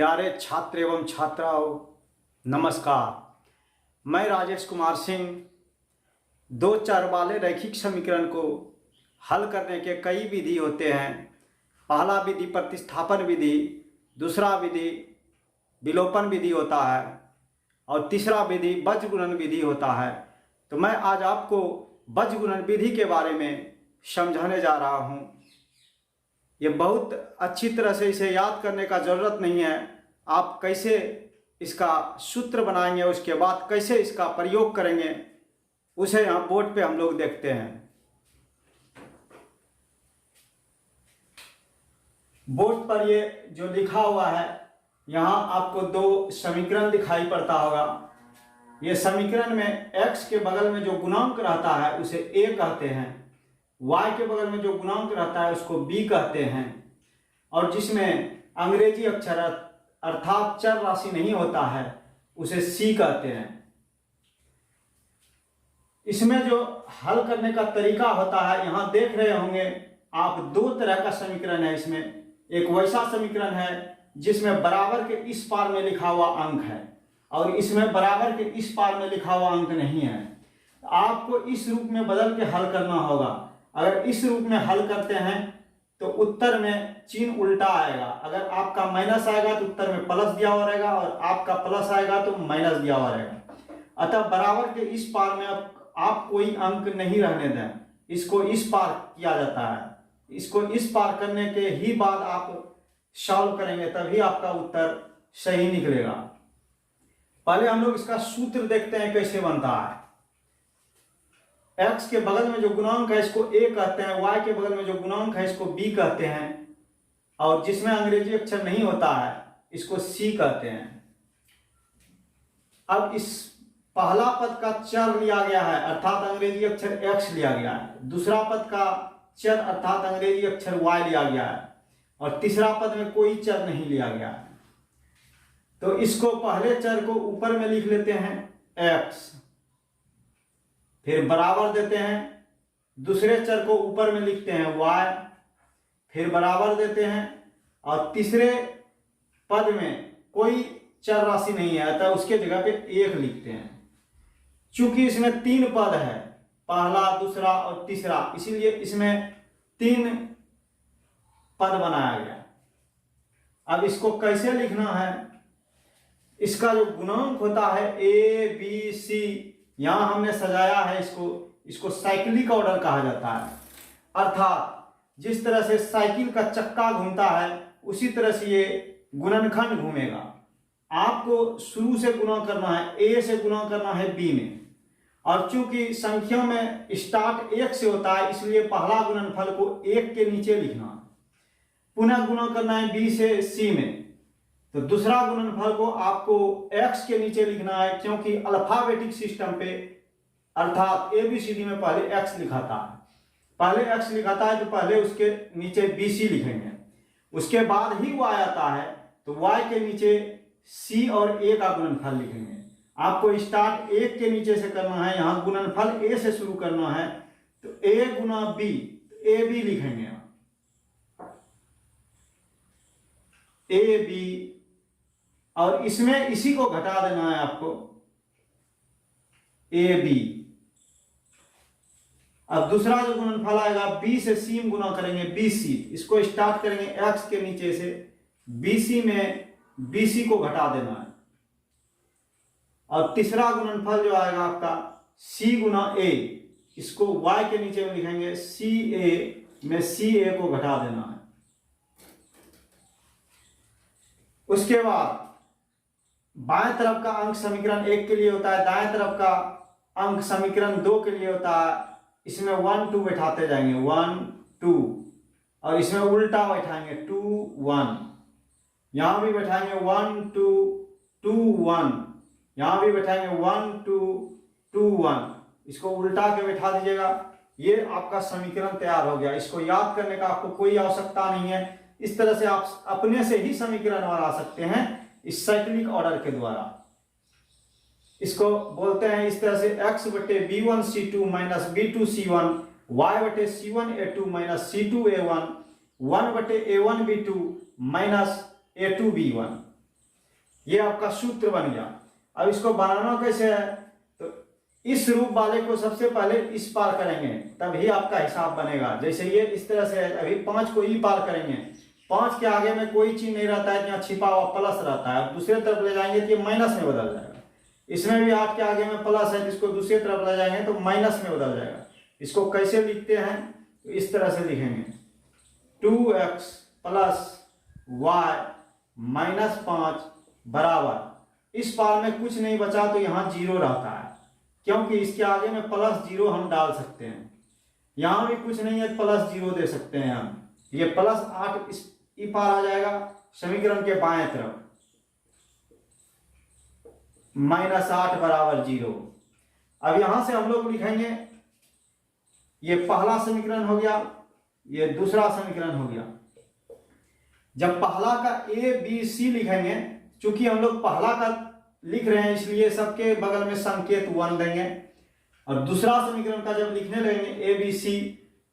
प्यारे छात्र एवं छात्राओं, नमस्कार। मैं राजेश कुमार सिंह। दो चर वाले रैखिक समीकरण को हल करने के कई विधि होते हैं। पहला विधि प्रतिस्थापन विधि, दूसरा विधि विलोपन विधि होता है और तीसरा विधि बीजगुणन विधि होता है। तो मैं आज आपको बीजगुणन विधि के बारे में समझाने जा रहा हूँ। ये बहुत अच्छी तरह से इसे याद करने का ज़रूरत नहीं है। आप कैसे इसका सूत्र बनाएंगे, उसके बाद कैसे इसका प्रयोग करेंगे, उसे यहाँ बोर्ड पे हम लोग देखते हैं। बोर्ड पर ये जो लिखा हुआ है, यहाँ आपको दो समीकरण दिखाई पड़ता होगा। ये समीकरण में x के बगल में जो गुणांक रहता है उसे a कहते हैं, y के बगल में जो गुणांक रहता है उसको b कहते हैं, और जिसमें अंग्रेजी अक्षर अर्थात चर राशि नहीं होता है उसे c कहते हैं। इसमें जो हल करने का तरीका होता है, यहाँ देख रहे होंगे आप, दो तरह का समीकरण है। इसमें एक वैसा समीकरण है जिसमें बराबर के इस पार में लिखा हुआ अंक है और इसमें बराबर के इस पार में लिखा हुआ अंक नहीं है। आपको इस रूप में बदल के हल करना होगा। अगर इस रूप में हल करते हैं तो उत्तर में चिन्ह उल्टा आएगा। अगर आपका माइनस आएगा तो उत्तर में प्लस दिया हुआ रहेगा और आपका प्लस आएगा तो माइनस दिया हुआ रहेगा। अतः बराबर के इस पार में आप कोई अंक नहीं रहने दें, इसको इस पार किया जाता है। इसको इस पार करने के ही बाद आप सॉल्व करेंगे, तभी आपका उत्तर सही निकलेगा। पहले हम लोग इसका सूत्र देखते हैं कैसे बनता है। x के बगल में जो गुणांक है इसको a कहते हैं, y के बगल में जो गुणांक है इसको b कहते हैं, और जिसमें अंग्रेजी अक्षर नहीं होता है इसको c कहते हैं। अब इस पहला पद का चर लिया गया है अर्थात अंग्रेजी अक्षर x लिया गया है, दूसरा पद का चर अर्थात अंग्रेजी अक्षर y लिया गया है, और तीसरा पद में कोई चर नहीं लिया गया है। तो इसको पहले चर को ऊपर में लिख लेते हैं x, फिर बराबर देते हैं, दूसरे चर को ऊपर में लिखते हैं y, फिर बराबर देते हैं, और तीसरे पद में कोई चर राशि नहीं है अतः उसके जगह पे 1 लिखते हैं। चूंकि इसमें 3 पद है, पहला, दूसरा और तीसरा, इसीलिए इसमें 3 पद बनाया गया। अब इसको कैसे लिखना है, इसका जो गुणांक होता है a b c, यहां हमने सजाया है इसको साइक्लिक ऑर्डर कहा जाता है। अर्थात जिस तरह से साइकिल का चक्का घूमता है उसी तरह से ये गुणनखंड घूमेगा। आपको शुरू से गुणा करना है, a से गुणा करना है b में, और चूंकि संख्या में स्टार्ट 1 से होता है इसलिए पहला गुणनफल को 1 के नीचे लिखना है। पुनः गुणा करना है b से c में, तो दूसरा गुणनफल को आपको x के नीचे लिखना है, क्योंकि अल्फाबेटिक सिस्टम पे अर्थात ABCD में पहले x लिखाता है। पहले x लिखाता है तो पहले उसके नीचे BC लिखेंगे, उसके बाद ही y आता है तो y के नीचे c और a का गुणनफल लिखेंगे। आपको स्टार्ट 1 के नीचे से करना है, यहाँ गुणनफल a से शुरू करना है तो a गुना b, AB लिखेंगे, AB, और इसमें इसी को घटा देना है आपको AB। अब दूसरा जो गुणनफल आएगा B से C में गुना करेंगे BC, इसको स्टार्ट करेंगे X के नीचे से, BC में BC को घटा देना है, और तीसरा गुणनफल जो आएगा आपका C गुना A, इसको Y के नीचे में लिखेंगे, CA में CA को घटा देना है। उसके बाद बाएं तरफ का अंक समीकरण 1 के लिए होता है, दाएं तरफ का अंक समीकरण 2 के लिए होता है। इसमें 1 2 बैठाते जाएंगे, 1 2, और इसमें उल्टा बैठाएंगे 2 1, यहां भी बैठाएंगे 1 2 2 1, यहां भी बैठाएंगे 1 2 2 1, इसको उल्टा के बैठा दीजिएगा। ये आपका समीकरण तैयार हो गया। इसको याद करने का आपको कोई आवश्यकता नहीं है। इस तरह से आप अपने से ही समीकरण बना सकते हैं इस साइक्लिक ऑर्डर के द्वारा। इसको बोलते हैं इस तरह से x बटे b1c2 माइनस b2c1, y बटे c1a2 माइनस c2a1, 1 बटे a1b2 माइनस a2b1। ये आपका सूत्र बन गया। अब इसको बनाना कैसे है, तो इस रूप वाले को सबसे पहले इस पार करेंगे तभी आपका हिसाब बनेगा। जैसे ये इस तरह से है, अभी 5 को ई पार करेंगे, 5 के आगे में कोई चीज नहीं रहता है, यहाँ छिपा हुआ प्लस रहता है। दूसरे तरफ ले जाएंगे तो ये माइनस में बदल जाएगा। इसमें भी 8 के आगे में प्लस है, जिसको दूसरी तरफ ले जाएंगे तो माइनस में बदल जाएगा। इसको कैसे लिखते हैं, तो इस तरह से लिखेंगे 2x प्लस वाई माइनस 5 बराबर, इस पार में कुछ नहीं बचा तो यहाँ 0 रहता है, क्योंकि इसके आगे में प्लस 0 हम डाल सकते हैं। यहाँ भी कुछ नहीं है, प्लस 0 दे सकते हैं हम। ये प्लस 8 इस पार आ जाएगा समीकरण के बाएं तरफ, माइनस 8 बराबर 0। अब यहां से हम लोग लिखेंगे, ये पहला समीकरण हो गया, ये दूसरा समीकरण हो गया। जब पहला का ए बी सी लिखेंगे, चूंकि हम लोग पहला का लिख रहे हैं इसलिए सबके बगल में संकेत 1 देंगे, और दूसरा समीकरण का जब लिखने लगेंगे ए बी सी,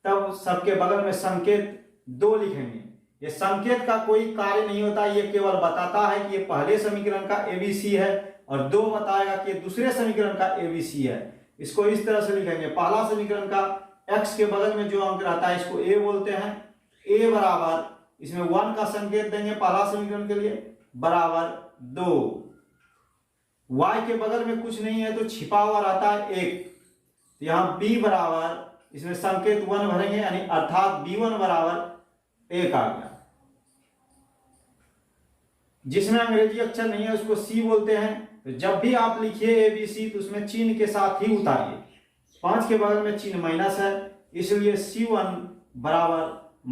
तब सबके बगल में संकेत 2 लिखेंगे। ये संकेत का कोई कार्य नहीं होता, ये केवल बताता है कि ये पहले समीकरण का एबीसी है, और 2 बताएगा कि दूसरे समीकरण का एबीसी है। इसको इस तरह से लिखेंगे, पहला समीकरण का x के बगल में जो अंक रहता है इसको a बोलते हैं, a बराबर, इसमें 1 का संकेत देंगे पहला समीकरण के लिए, बराबर 2। y के बगल में कुछ नहीं है तो छिपा हुआ रहता है 1, तो यहाँ b बराबर, इसमें संकेत 1 भरेंगे, यानी अर्थात b1 बराबर 1 आ गया। जिसमें अंग्रेजी अक्षर नहीं है उसको c बोलते हैं। तो जब भी आप लिखिए एबीसी तो उसमें चिन्ह के साथ ही उतारिए। 5 के बगल में चिन्ह माइनस है, इसलिए C1 बराबर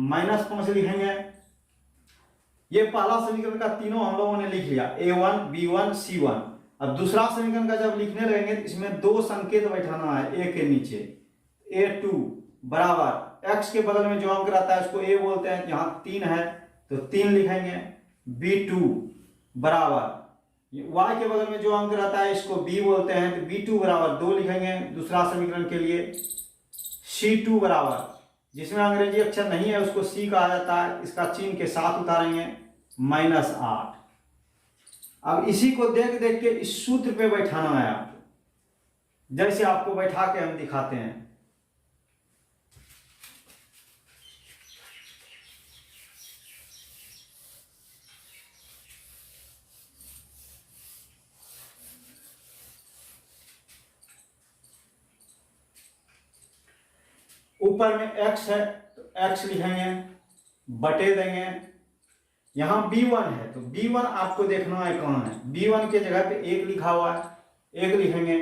-5 लिखेंगे। ये पहला समीकरण का तीनों हम लोगों ने लिख लिया, A1 B1 C1। अब दूसरा समीकरण का जब लिखने लगेंगे तो इसमें 2 संकेत बैठाना है a के नीचे, A2 बराबर, x के बगल में जो अंक रहता है उसको a बोलते हैं, यहाँ 3 है तो 3 लिखेंगे। B2 बराबर, y के बगल में जो अंक रहता है इसको b बोलते हैं, तो B2 बराबर 2 लिखेंगे दूसरा समीकरण के लिए। C2 बराबर, जिसमें अंग्रेजी अक्षर नहीं है उसको c कहा जाता है, इसका चिन्ह के साथ उतारेंगे, -8। अब इसी को देख देख के इस सूत्र पे बैठाना है आपको, जैसे आपको बैठा के हम दिखाते हैं। ऊपर में x है तो x लिखेंगे, बटे देंगे। यहां b1 है तो b1 आपको देखना है कहां है, b1 के जगह पे 1 लिखा हुआ है, 1 लिखेंगे।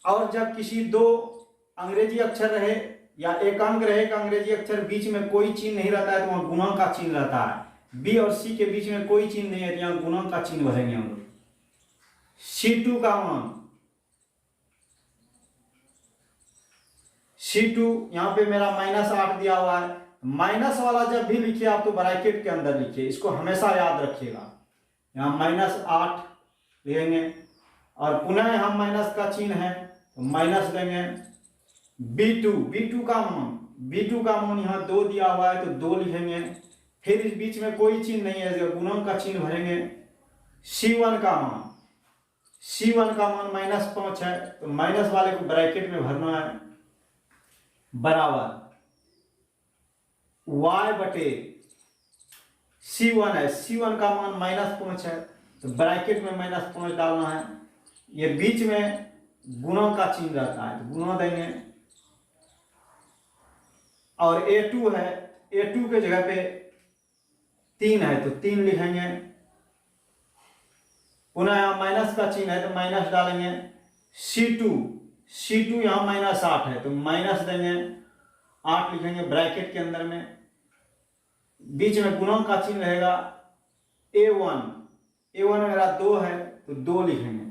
और जब किसी 2 अंग्रेजी अक्षर रहे या एक अंक रहे का अंग्रेजी अक्षर बीच में कोई चिन्ह नहीं रहता है तो वहां गुणा का चिन्ह रहता है। b और c के बीच में कोई चिन्ह नहीं है तो यहाँ गुणा का चिन्ह भरेंगे हम लोग। C2 का मान, C2 यहाँ पे मेरा -8 दिया हुआ है। माइनस वाला जब भी लिखिए आप तो ब्रैकेट के अंदर लिखिए, इसको हमेशा याद रखिएगा। यहाँ -8 लिखेंगे और पुनः यहाँ माइनस का चिन्ह है तो माइनस देंगे। B2 का मान यहाँ 2 दिया हुआ है तो 2 लिखेंगे। फिर इस बीच में कोई चिन्ह नहीं है, गुणन का चिन्ह भरेंगे। C1 का मान -5 है तो माइनस वाले को ब्रैकेट में भरना है, बराबर y बटे C1 है। C1 का मान -5 है तो ब्रैकेट में -5 डालना है। ये बीच में गुणा का चिन्ह रहता है तो गुणा देंगे। और A2 है, A2 के जगह पे 3 है तो 3 लिखेंगे। पुनः यहाँ माइनस का चिन्ह है तो माइनस डालेंगे। C2 यहाँ -8 है तो माइनस देंगे, 8 लिखेंगे ब्रैकेट के अंदर में। बीच में गुणा का चिन्ह रहेगा। A1 मेरा 2 है तो 2 लिखेंगे,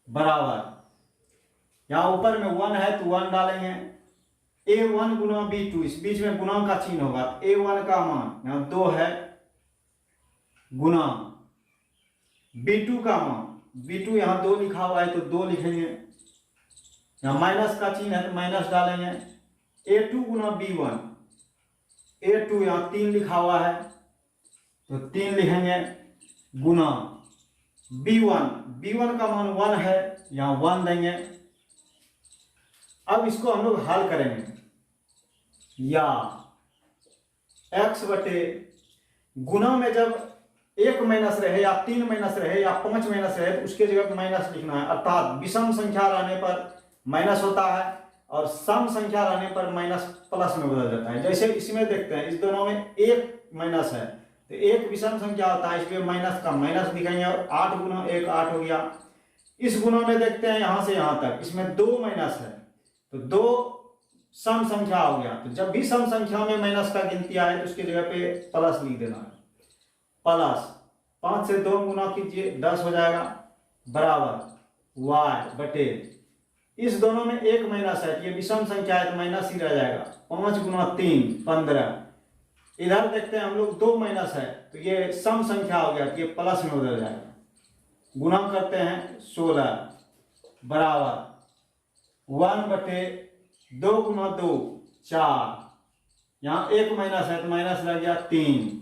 बराबर यहाँ ऊपर में 1 है तो 1 डालेंगे। A1 गुणा B2, इस बीच में गुणा का चिन्ह होगा। A1 का मान यहाँ 2 है गुणा B2 का मान, B2 यहाँ 2 लिखा हुआ है तो 2 लिखेंगे। यहाँ माइनस का चिन्ह है तो माइनस डालेंगे। A2 गुणा B1, A2 यहाँ 3 लिखा हुआ है तो 3 लिखेंगे गुणा b1 का मान 1 है, यहाँ 1 देंगे। अब इसको हम लोग हल करेंगे, या x बटे गुना में जब 1 माइनस रहे या 3 माइनस रहे या 5 माइनस रहे तो उसके जगह माइनस लिखना है, अर्थात विषम संख्या रहने पर माइनस होता है और सम संख्या रहने पर माइनस प्लस में बदल जाता है। जैसे इसमें देखते हैं, इस दोनों में 1 माइनस है तो एक विषम संख्या होता है, इसलिए माइनस का माइनस दिखाएंगे और 8 गुना 1 8 हो गया। इस गुना में देखते हैं यहां से यहां तक, इसमें 2 माइनस है तो 2 सम संख्या हो गया। तो जब भी सम संख्या में माइनस का गिनती आए तो उसकी जगह पे प्लस लिख देना है, प्लस 5 से 2 गुना कीजिए 10 हो जाएगा, बराबर y बटे, इस दोनों में 1 माइनस है, ये विषम संख्या है तो माइनस ही रह जाएगा, 5 गुना 3 15। इधर देखते हैं हम लोग 2 माइनस है तो ये सम संख्या हो गया, ये प्लस में बदल जाएगा, गुना करते हैं 16 बराबर 1 बटे 2 गुना 2 4, यहाँ 1 माइनस है तो माइनस लग गया 3।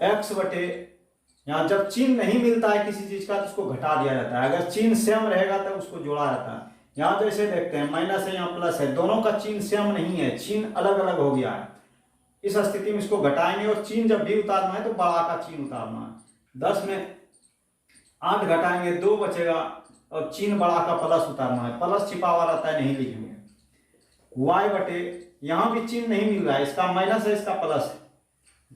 x बटे, यहाँ जब चिन्ह नहीं मिलता है किसी चीज का तो उसको घटा दिया जाता है, अगर चिन्ह सेम रहेगा तो उसको जोड़ा जाता है। यहाँ जैसे देखते हैं माइनस है यहाँ प्लस है, दोनों का चिन्ह सेम नहीं है, चिन्ह अलग अलग हो गया है। इस स्थिति में इसको घटाएंगे और चिन्ह जब भी उतारना है तो बड़ा का चिन्ह उतारना है। 10 में 8 घटाएंगे 2 बचेगा और चिन्ह बड़ा का प्लस उतारना है, प्लस छिपा हुआ रहता है नहीं लिखेंगे। y बटे, यहाँ भी चिन्ह नहीं मिल रहा है, इसका माइनस है इसका प्लस है,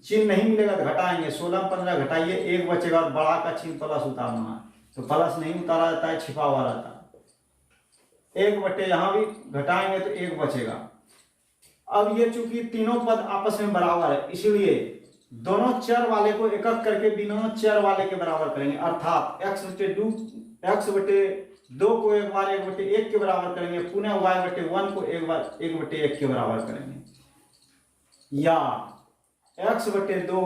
चिन्ह नहीं मिलेगा तो घटाएंगे, 16 में 15 घटाइए 1 बचेगा और बड़ा का चिन्ह प्लस उतारना है, तो प्लस नहीं उतारा जाता है, छिपा हुआ रहता है। 1 बटे, यहाँ भी घटाएंगे तो 1 बचेगा। अब ये चूंकि तीनों पद आपस में बराबर है इसलिए दोनों चर वाले को एक एक करके बिना चर वाले के बराबर करेंगे, अर्थात x बटे 2 को एक बार 1 बटे 1 के बराबर करेंगे, पुनः y बटे 1 को एक बार 1 बटे 1 के बराबर करेंगे, या x बटे 2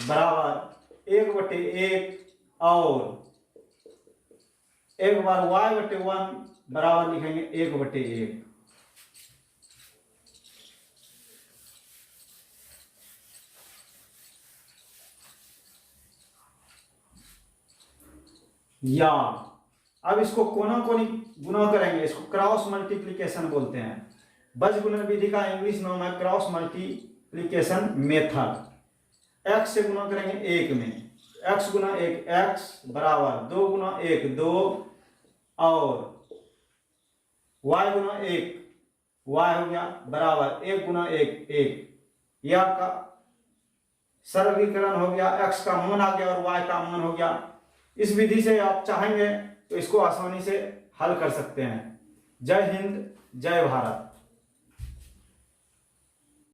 बराबर 1 बटे 1 और एक बार y बटे 1 बराबर लिखेंगे 1 बटे 1। या अब इसको कोना कोनी गुना करेंगे, इसको क्रॉस मल्टीप्लिकेशन बोलते हैं। बीजगुणन विधि का इंग्लिश नाम है क्रॉस मल्टीप्लिकेशन मेथड। x से गुना करेंगे 1 में, x गुना 1 x बराबर 2 गुना 1 2 और y गुना 1 y हो गया बराबर 1 गुना 1 1। यह का सरलीकरण हो गया, x का मान आ गया और y का मान हो गया। इस विधि से आप चाहेंगे तो इसको आसानी से हल कर सकते हैं। जय हिंद, जय भारत।